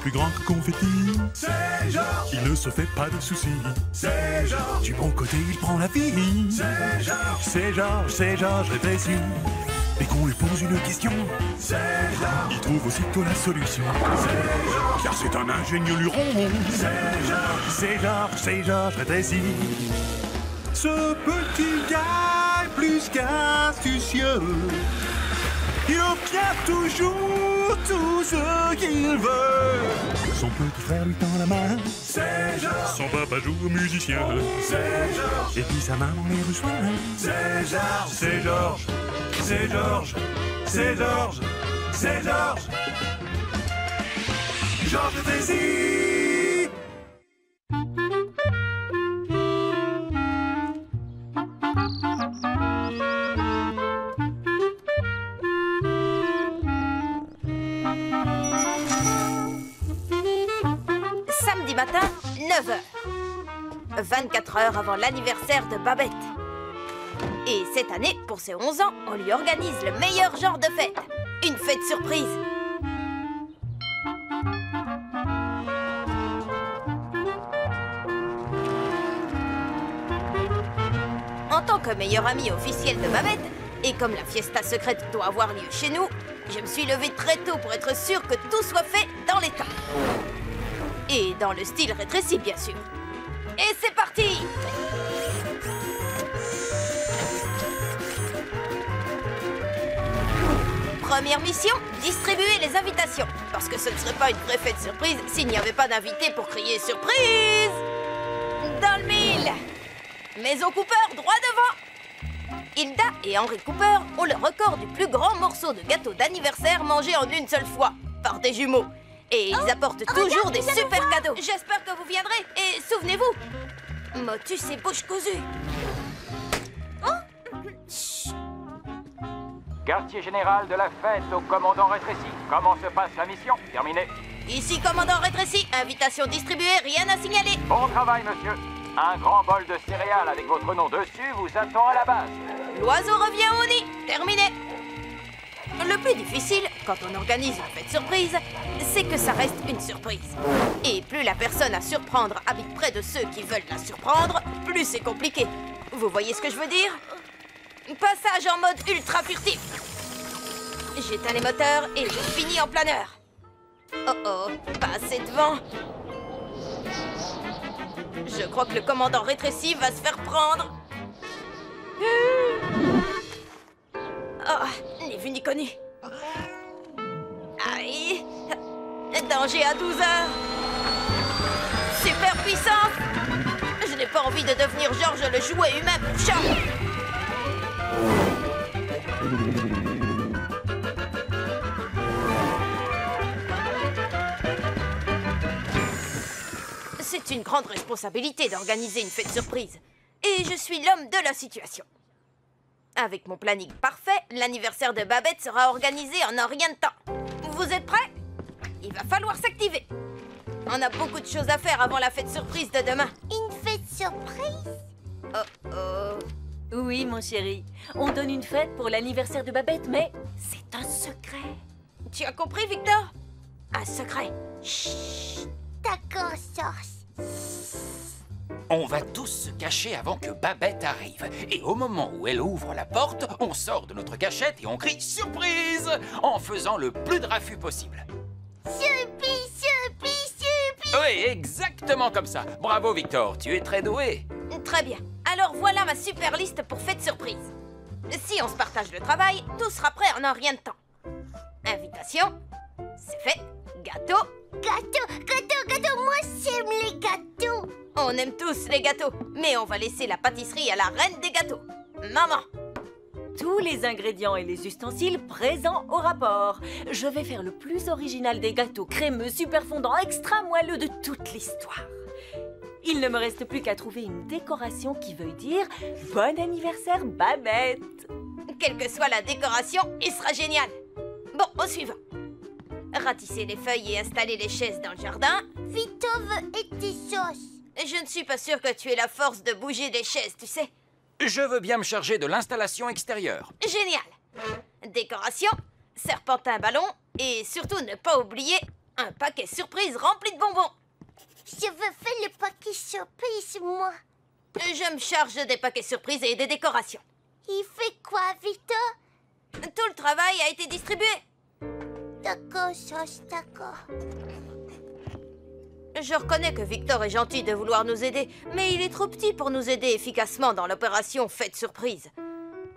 plus grand que confetti. C'est Georges. Il ne se fait pas de soucis. C'est Georges. Du bon côté, il prend la vie. C'est Georges. C'est Georges rétréci. Dès qu'on lui pose une question, C'est Georges. il trouve aussitôt la solution. C'est Georges. Car c'est un ingénieux luron. C'est Georges rétréci. Ce petit gars est plus qu'astucieux. Il obtient toujours tout ce qu'il veut. Son petit frère lui tend la main. C'est Georges. Son papa joue au musicien. C'est Georges. Et puis sa maman les rejoint. C'est Georges. C'est Georges. C'est Georges. C'est Georges. C'est Georges. Georges Rétréci. Samedi matin, 9h. 24 heures avant l'anniversaire de Babette. Et cette année, pour ses 11 ans, on lui organise le meilleur genre de fête. Une fête surprise. En tant que meilleur ami officiel de Babette, et comme la fiesta secrète doit avoir lieu chez nous, je me suis levée très tôt pour être sûre que tout soit fait dans les temps. Et dans le style rétréci, bien sûr. Et c'est parti! Première mission, distribuer les invitations. Parce que ce ne serait pas une vraie fête surprise s'il n'y avait pas d'invités pour crier surprise! Dans le mille! Maison Cooper, droit devant! Hilda et Henry Cooper ont le record du plus grand morceau de gâteau d'anniversaire mangé en une seule fois, par des jumeaux. Et ils apportent toujours des super cadeaux. J'espère que vous viendrez. Et souvenez-vous, motus et bouche cousue. Quartier général de la fête au commandant rétréci. Comment se passe la mission? Terminé. Ici, commandant rétréci. Invitation distribuée, rien à signaler. Bon travail, monsieur. Un grand bol de céréales avec votre nom dessus vous attend à la base. L'oiseau revient au nid. Terminé. Le plus difficile, quand on organise une fête surprise, c'est que ça reste une surprise. Et plus la personne à surprendre habite près de ceux qui veulent la surprendre, plus c'est compliqué. Vous voyez ce que je veux dire? Passage en mode ultra furtif. J'éteins les moteurs et je finis en planeur. Oh oh, pas assez de vent. Je crois que le commandant rétréci va se faire prendre. Oh, ni vu ni connu. Aïe. Danger à 12 heures. Super puissance. Je n'ai pas envie de devenir Georges le jouet humain pour chat. C'est une grande responsabilité d'organiser une fête surprise. Et je suis l'homme de la situation. Avec mon planning parfait, l'anniversaire de Babette sera organisé en un rien de temps. Vous êtes prêts? Il va falloir s'activer. On a beaucoup de choses à faire avant la fête surprise de demain. Une fête surprise? Oh oh. Oui, mon chéri. On donne une fête pour l'anniversaire de Babette, mais c'est un secret. Tu as compris, Victor? Un secret. Chut. D'accord, Georges. On va tous se cacher avant que Babette arrive. Et au moment où elle ouvre la porte, on sort de notre cachette et on crie « Surprise !» en faisant le plus de raffus possible. Surprise, surprise, surprise. Oui, exactement comme ça. Bravo, Victor, tu es très doué. Très bien. Alors voilà ma super liste pour fête surprise. Si on se partage le travail, tout sera prêt en un rien de temps. Invitation, c'est fait. Gâteau. Gâteau, moi j'aime les gâteaux. On aime tous les gâteaux, mais on va laisser la pâtisserie à la reine des gâteaux, maman. Tous les ingrédients et les ustensiles présents au rapport. Je vais faire le plus original des gâteaux crémeux, super fondants, extra moelleux de toute l'histoire. Il ne me reste plus qu'à trouver une décoration qui veuille dire « Bon anniversaire, Babette !» Quelle que soit la décoration, il sera génial. Bon, au suivant. Ratisser les feuilles et installer les chaises dans le jardin. Victor veut être des choses. Je ne suis pas sûre que tu aies la force de bouger des chaises, tu sais. Je veux bien me charger de l'installation extérieure. Génial. Décoration, serpentin ballon et surtout ne pas oublier Un paquet surprise rempli de bonbons. Je veux faire le paquet surprise, moi. Je me charge des paquets surprises et des décorations. Il fait quoi, Victor? Tout le travail a été distribué. D'accord, Sauce, d'accord. Je reconnais que Victor est gentil de vouloir nous aider, mais il est trop petit pour nous aider efficacement dans l'opération Fête Surprise.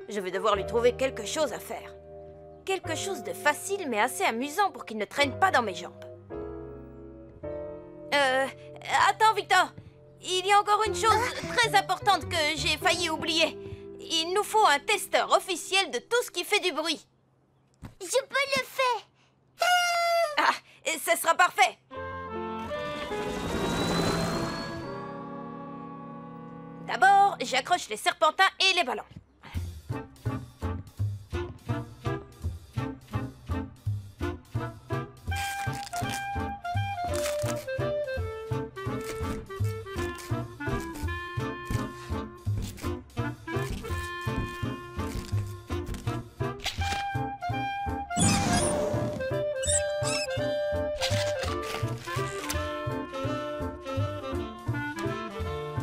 Je vais devoir lui trouver quelque chose à faire. Quelque chose de facile mais assez amusant pour qu'il ne traîne pas dans mes jambes. Attends, Victor. Il y a encore une chose très importante que j'ai failli oublier. Il nous faut un testeur officiel de tout ce qui fait du bruit. Je peux le faire. Ah, et ce sera parfait. D'abord, j'accroche les serpentins et les ballons.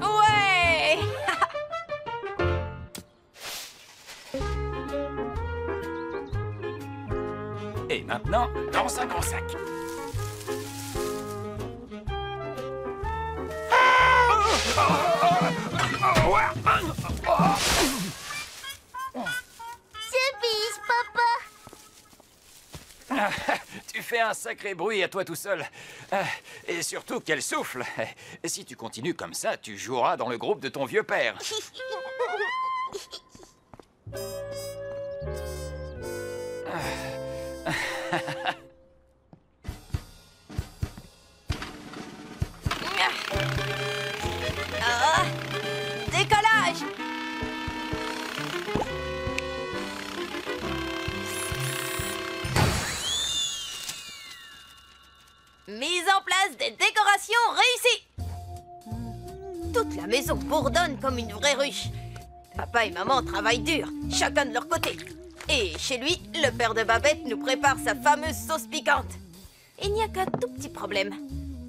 Ouais! Et maintenant, dans un grand sac. Surprise, papa. Tu fais un sacré bruit à toi tout seul. Et surtout qu'elle souffle. Si tu continues comme ça, tu joueras dans le groupe de ton vieux père. Ah, décollage! Mise en place des décorations réussies! Toute la maison bourdonne comme une vraie ruche. Papa et maman travaillent dur, chacun de leur côté. Et chez lui, le père de Babette nous prépare sa fameuse sauce piquante. Il n'y a qu'un tout petit problème.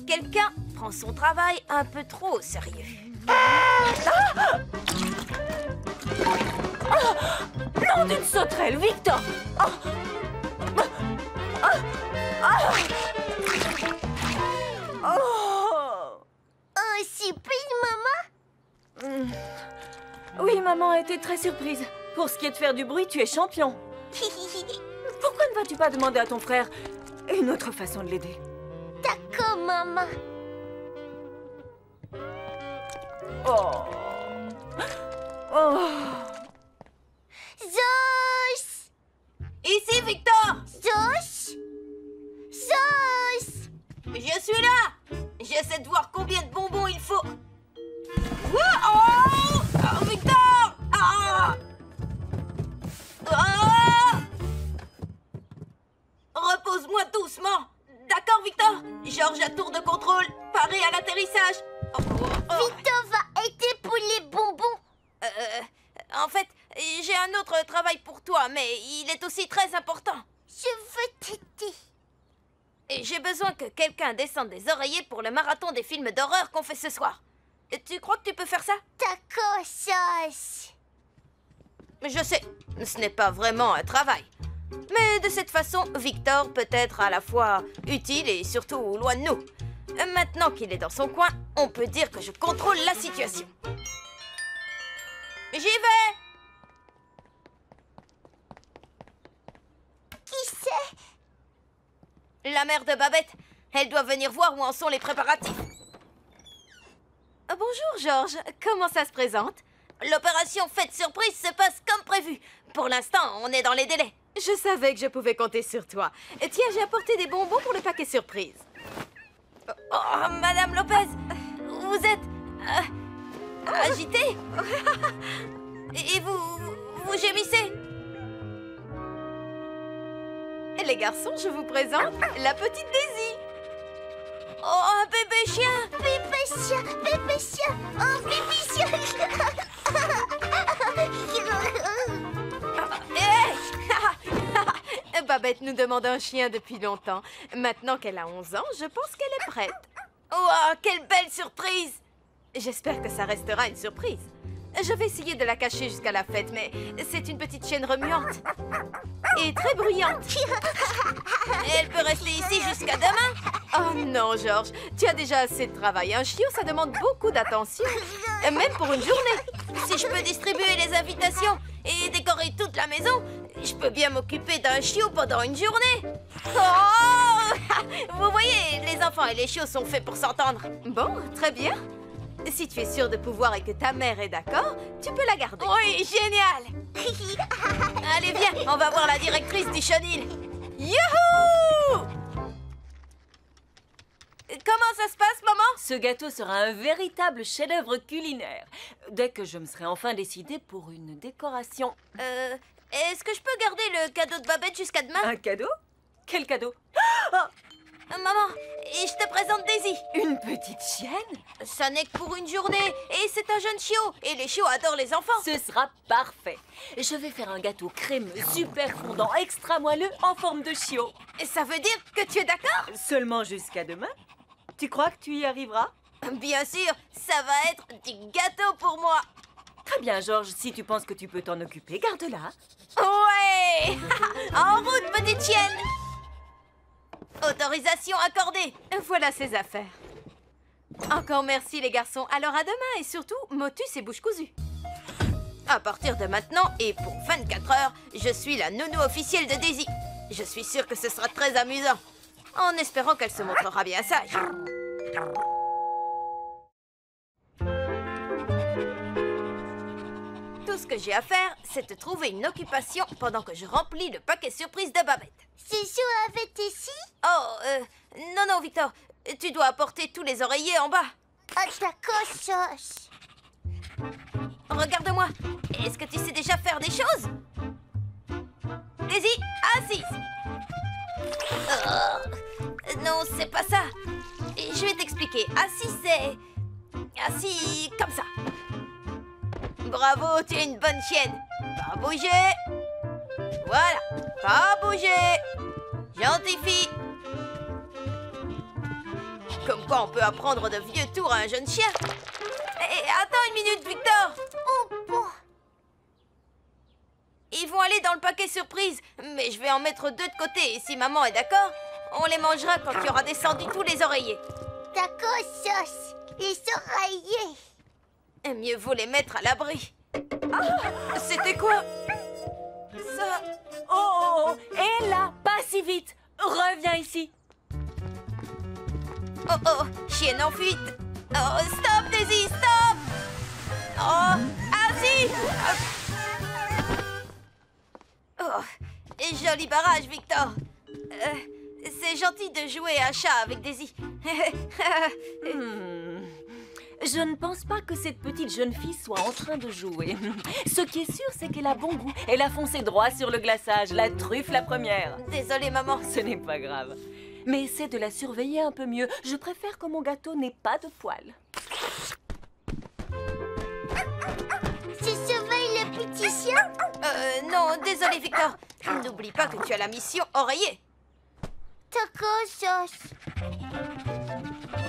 Quelqu'un prend son travail un peu trop au sérieux. Non d'une sauterelle, Victor. Oh, surprise, maman. Oui, maman a été très surprise. Pour ce qui est de faire du bruit, tu es champion. Pourquoi ne vas-tu pas demander à ton frère une autre façon de l'aider? D'accord, maman. Oh. Oh. Sauce. Ici, Victor! Sauce. Sauce. Je suis là! J'essaie de voir combien de bonbons il faut. Oh! Oh, Victor! Ah! Ah! Repose-moi doucement. D'accord, Victor? Georges à tour de contrôle, paré à l'atterrissage. Oh, oh, oh. Victor va aider pour les bonbons. En fait, j'ai un autre travail pour toi, mais il est aussi très important. Je veux t'aider. Et j'ai besoin que quelqu'un descende des oreillers pour le marathon des films d'horreur qu'on fait ce soir. Et tu crois que tu peux faire ça? D'accord, Sauce. Je sais, ce n'est pas vraiment un travail. Mais de cette façon, Victor peut être à la fois utile et surtout loin de nous. Maintenant qu'il est dans son coin, on peut dire que je contrôle la situation. J'y vais! Qui c'est? La mère de Babette, elle doit venir voir où en sont les préparatifs. Bonjour Georges, comment ça se présente? L'opération Fête Surprise se passe comme prévu. Pour l'instant, on est dans les délais. Je savais que je pouvais compter sur toi. Tiens, j'ai apporté des bonbons pour le paquet surprise. Oh, Madame Lopez, vous êtes agitée? Et vous gémissez? Les garçons, je vous présente la petite Daisy. Oh, un bébé chien! Bébé chien, bébé chien. Oh, bébé chien. Hey! Babette nous demande un chien depuis longtemps. Maintenant qu'elle a 11 ans, je pense qu'elle est prête. Wow, quelle belle surprise! J'espère que ça restera une surprise. Je vais essayer de la cacher jusqu'à la fête, mais c'est une petite chienne remuante. Et très bruyante. Elle peut rester ici jusqu'à demain. Oh non, Georges, tu as déjà assez de travail. Un chiot, ça demande beaucoup d'attention. Même pour une journée. Si je peux distribuer les invitations et décorer toute la maison, je peux bien m'occuper d'un chiot pendant une journée. Oh! Vous voyez, les enfants et les chiots sont faits pour s'entendre. Bon, très bien. Si tu es sûre de pouvoir et que ta mère est d'accord, tu peux la garder. Oui, génial! Allez, viens, on va voir la directrice du chenil. Youhou! Comment ça se passe, maman? Ce gâteau sera un véritable chef-d'œuvre culinaire. Dès que je me serai enfin décidée pour une décoration. Est-ce que je peux garder le cadeau de Babette jusqu'à demain? Un cadeau? Quel cadeau? Oh! Maman, et je te présente Daisy. Une petite chienne? Ça n'est que pour une journée, et c'est un jeune chiot, et les chiots adorent les enfants. Ce sera parfait. Je vais faire un gâteau crémeux, super fondant, extra moelleux, en forme de chiot. Et ça veut dire que tu es d'accord? Seulement jusqu'à demain. Tu crois que tu y arriveras? Bien sûr, ça va être du gâteau pour moi. Très bien, Georges, si tu penses que tu peux t'en occuper, garde-la. Ouais! En route, petite chienne! Autorisation accordée. Voilà ses affaires. Encore merci, les garçons. Alors à demain, et surtout, motus et bouche cousue. À partir de maintenant, et pour 24 heures, je suis la nounou officielle de Daisy. Je suis sûre que ce sera très amusant. En espérant qu'elle se montrera bien sage. Tout ce que j'ai à faire, c'est de trouver une occupation pendant que je remplis le paquet surprise de Babette. C'est chaud avec ici? Oh, non, Victor. Tu dois apporter tous les oreillers en bas. Ah, d'accord, Georges. Regarde-moi. Est-ce que tu sais déjà faire des choses? Daisy, assise. Non, c'est pas ça. Je vais t'expliquer. Assis, c'est... Assis comme ça. Bravo, tu es une bonne chienne. Pas bouger. Voilà. Pas bouger. Gentille fille. Comme quoi on peut apprendre de vieux tours à un jeune chien. Attends une minute, Victor. Oh, bon. Ils vont aller dans le paquet surprise, mais je vais en mettre 2 de côté. Et si maman est d'accord, on les mangera quand il y aura descendu tous les oreillers. D'accord, Georges. Les oreillers. Mieux vaut les mettre à l'abri. Ah, c'était quoi? Ça... Oh, et là, pas si vite. Reviens ici. Oh, chienne en fuite. Oh, stop, Daisy, stop. Oh, assis. Oh, joli barrage, Victor. C'est gentil de jouer à chat avec Daisy. Je ne pense pas que cette petite jeune fille soit en train de jouer. Ce qui est sûr, c'est qu'elle a bon goût. Elle a foncé droit sur le glaçage, la truffe la première. Désolée, maman. Ce n'est pas grave. Mais essaie de la surveiller un peu mieux. Je préfère que mon gâteau n'ait pas de poils. Tu surveilles le petit chien? Non, désolé, Victor. N'oublie pas que tu as la mission oreiller. D'accord, Georges.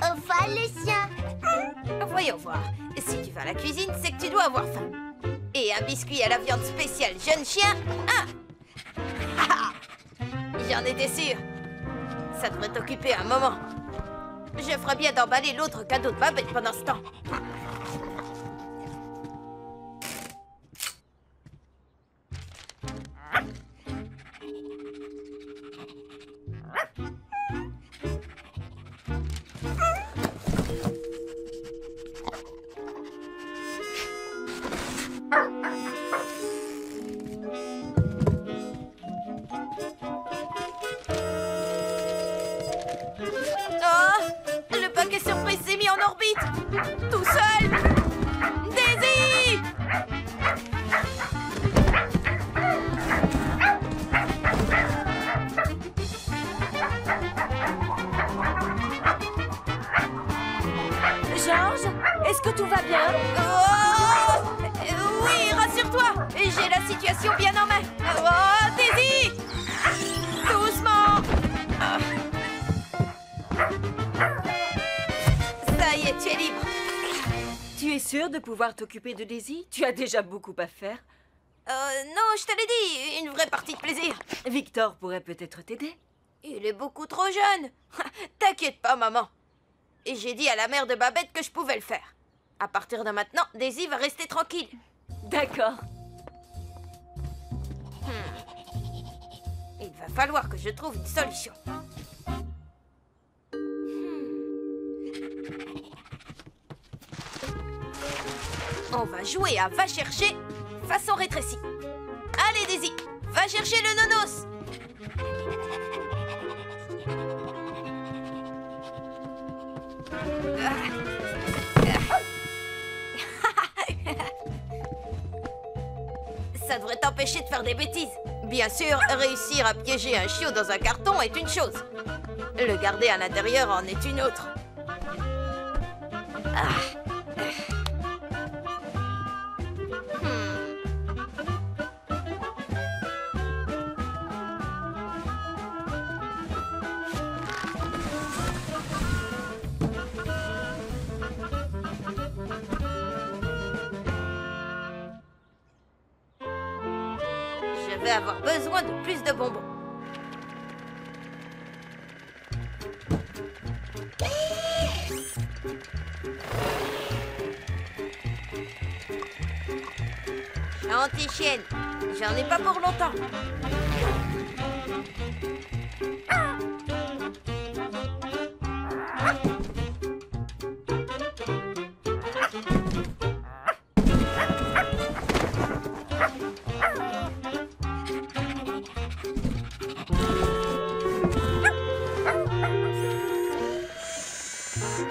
Au revoir, le chien. Voyons voir. Si tu vas à la cuisine, c'est que tu dois avoir faim. Et un biscuit à la viande spéciale jeune chien, J'en étais sûre. Ça devrait t'occuper un moment. Je ferais bien d'emballer l'autre cadeau de Babette pendant ce temps. Le paquet surprise s'est mis en orbite. Tout seul. sûr de pouvoir t'occuper de Daisy? Tu as déjà beaucoup à faire. Non, je te l'ai dit, une vraie partie de plaisir. Victor pourrait peut-être t'aider. Il est beaucoup trop jeune. T'inquiète pas, maman. Et j'ai dit à la mère de Babette que je pouvais le faire. À partir de maintenant, Daisy va rester tranquille. D'accord. Il va falloir que je trouve une solution. On va jouer à va chercher façon rétrécie. Allez, Daisy, va chercher le nonos. Ça devrait t'empêcher de faire des bêtises. Bien sûr, réussir à piéger un chiot dans un carton est une chose. Le garder à l'intérieur en est une autre. Je vais avoir besoin de plus de bonbons. Gentille chienne, j'en ai pas pour longtemps.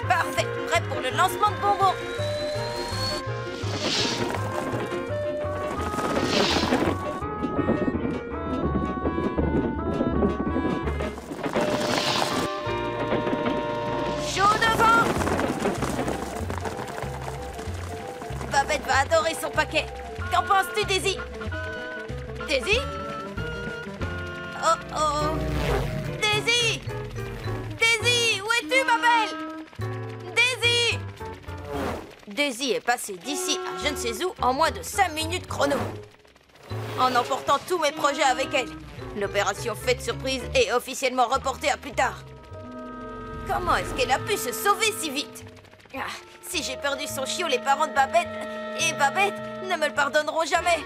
Parfait, prêt pour le lancement de bonbons. Chaud devant. Babette va adorer son paquet. Qu'en penses-tu, Daisy? Daisy? Oh oh. Daisy! Daisy, où es-tu, ma belle? Daisy! Daisy est passée d'ici à je ne sais où en moins de 5 minutes chrono. En emportant tous mes projets avec elle. L'opération fête surprise est officiellement reportée à plus tard. Comment est-ce qu'elle a pu se sauver si vite? Si j'ai perdu son chiot, les parents de Babette et Babette ne me le pardonneront jamais.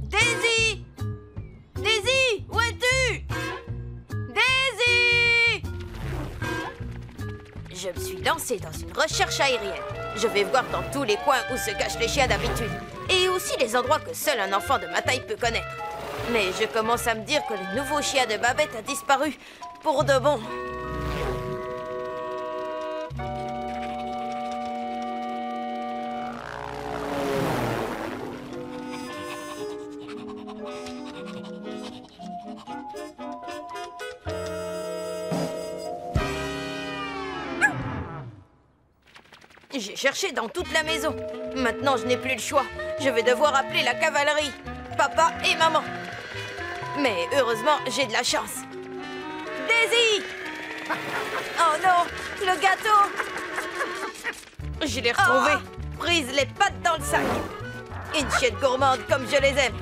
Daisy! Daisy, où es-tu? Daisy! Je me suis lancée dans une recherche aérienne. Je vais voir dans tous les coins où se cachent les chiens d'habitude. Et aussi les endroits que seul un enfant de ma taille peut connaître. Mais je commence à me dire que le nouveau chien de Babette a disparu. Pour de bon. J'ai cherché dans toute la maison. Maintenant, je n'ai plus le choix. Je vais devoir appeler la cavalerie. Papa et maman. Mais heureusement, j'ai de la chance. Daisy! Oh non, le gâteau! Je l'ai retrouvé. Prise les pattes dans le sac. Une chienne gourmande comme je les aime.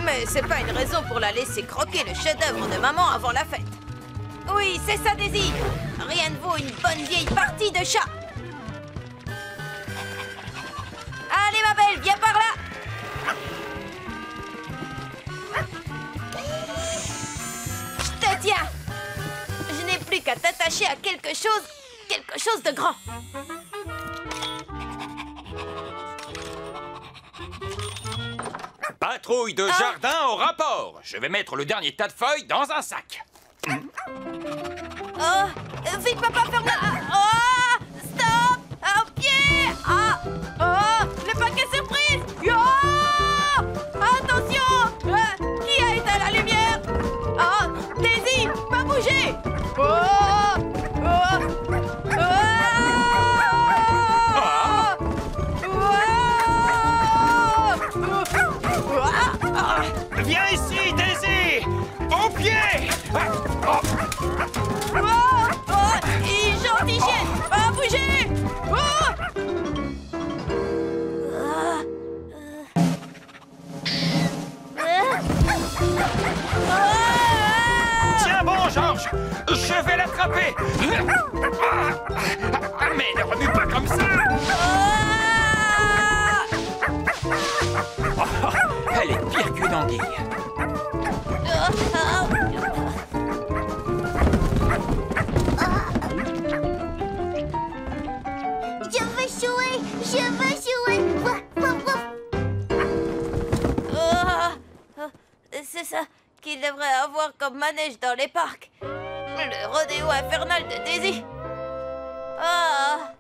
Mais c'est pas une raison pour la laisser croquer le chef-d'œuvre de maman avant la fête. Oui, c'est ça, Daisy. Rien ne vaut une bonne vieille partie de chat. Allez, ma belle, viens par là. Je te tiens. Je n'ai plus qu'à t'attacher à quelque chose de grand. Patrouille de jardin au rapport. Je vais mettre le dernier tas de feuilles dans un sac. Oh, vite, papa, ferme-la. Oh, stop. Au pied. Oh, le paquet surprise. Oh, attention. Qui a éteint la lumière? Oh, Daisy, pas bouger. Viens ici, Daisy! Au pied! l'attraper. Mais ne remue pas comme ça. Oh, elle est pire qu'une anguille. Je veux jouer, je veux jouer. Wouf, wouf, wouf. C'est ça qu'il devrait avoir comme manège dans les parcs. Le rodéo infernal de Daisy. Ah.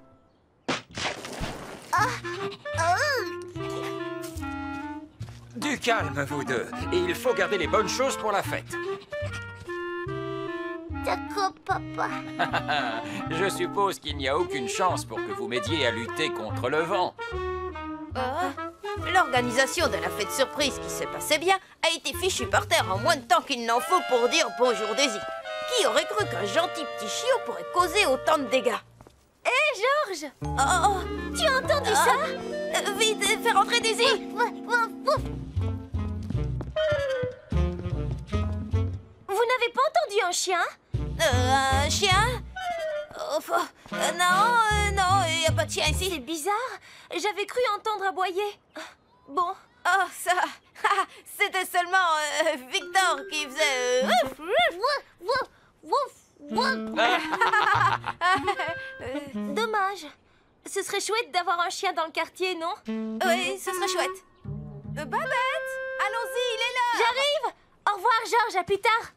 Du calme, vous deux. Et il faut garder les bonnes choses pour la fête. D'accord, papa. Je suppose qu'il n'y a aucune chance pour que vous m'aidiez à lutter contre le vent. L'organisation de la fête surprise qui se passait bien a été fichue par terre en moins de temps qu'il n'en faut pour dire bonjour Daisy. Qui aurait cru qu'un gentil petit chiot pourrait causer autant de dégâts? Hé, Georges! Tu as entendu ça? Vite, fais rentrer Daisy! Wouf, wouf, wouf. Vous n'avez pas entendu un chien? Un chien? Non, il n'y a pas de chien ici. C'est bizarre. J'avais cru entendre aboyer. Bon. Oh, ça... C'était seulement Victor qui faisait... Wouf, wouf, wouf, wouf. Dommage. Ce serait chouette d'avoir un chien dans le quartier, non? Oui, ce serait chouette. Babette, allons-y, il est là. J'arrive! Au revoir, Georges, à plus tard.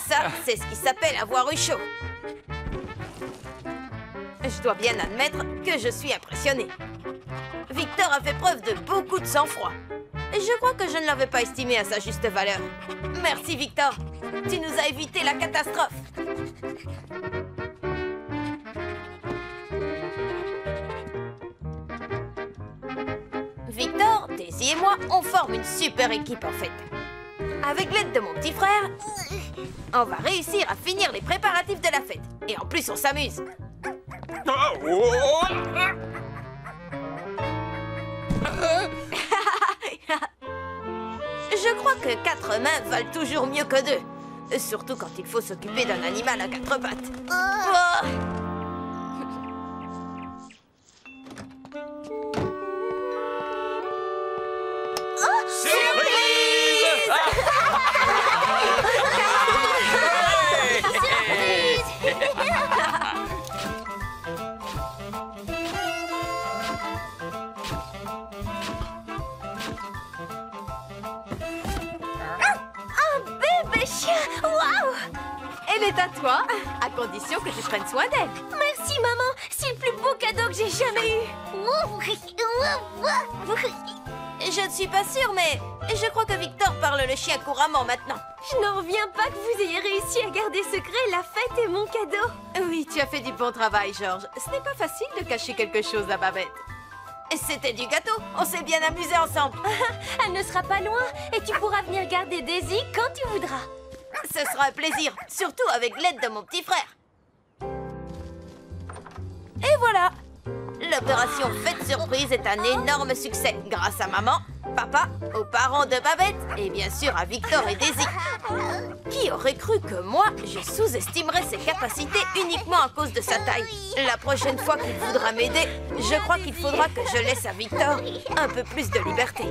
Ça, c'est ce qui s'appelle avoir eu chaud. Je dois bien admettre que je suis impressionnée. Victor a fait preuve de beaucoup de sang-froid. Je crois que je ne l'avais pas estimé à sa juste valeur. Merci, Victor. Tu nous as évité la catastrophe. Victor, Daisy et moi, on forme une super équipe en fait. Avec l'aide de mon petit frère, on va réussir à finir les préparatifs de la fête. Et en plus, on s'amuse. Je crois que 4 mains valent toujours mieux que 2. Surtout quand il faut s'occuper d'un animal à 4 pattes. Oh. Elle est à toi, à condition que tu prennes soin d'elle. Merci, maman. C'est le plus beau cadeau que j'ai jamais eu. Je ne suis pas sûre, mais je crois que Victor parle le chien couramment maintenant. Je n'en reviens pas que vous ayez réussi à garder secret la fête et mon cadeau. Oui, tu as fait du bon travail, Georges. Ce n'est pas facile de cacher quelque chose à Babette. C'était du gâteau. On s'est bien amusés ensemble. Elle ne sera pas loin et tu pourras venir garder Daisy quand tu voudras. Ce sera un plaisir, surtout avec l'aide de mon petit frère. Et voilà. L'opération Fête Surprise est un énorme succès grâce à maman, papa, aux parents de Babette et bien sûr à Victor et Daisy. Qui aurait cru que moi, je sous-estimerais ses capacités uniquement à cause de sa taille? La prochaine fois qu'il voudra m'aider, je crois qu'il faudra que je laisse à Victor un peu plus de liberté.